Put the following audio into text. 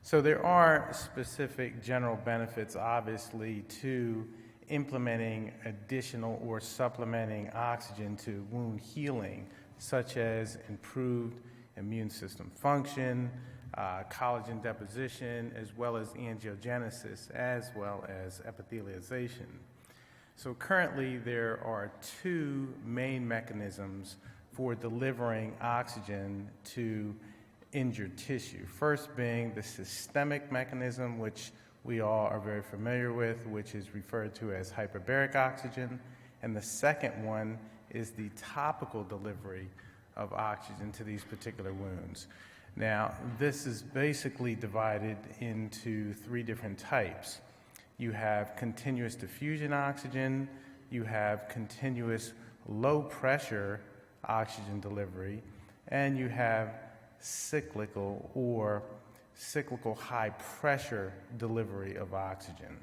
So there are specific general benefits, obviously, to implementing additional or supplementing oxygen to wound healing, such as improved immune system function, collagen deposition, as well as angiogenesis, as well as epithelialization. So currently there are two main mechanisms for delivering oxygen to injured tissue. First being the systemic mechanism, which we all are very familiar with, which is referred to as hyperbaric oxygen. And the second one is the topical delivery of oxygen to these particular wounds. Now, this is basically divided into three different types. You have continuous diffusion oxygen, you have continuous low pressure oxygen delivery, and you have cyclical or cyclical high pressure delivery of oxygen.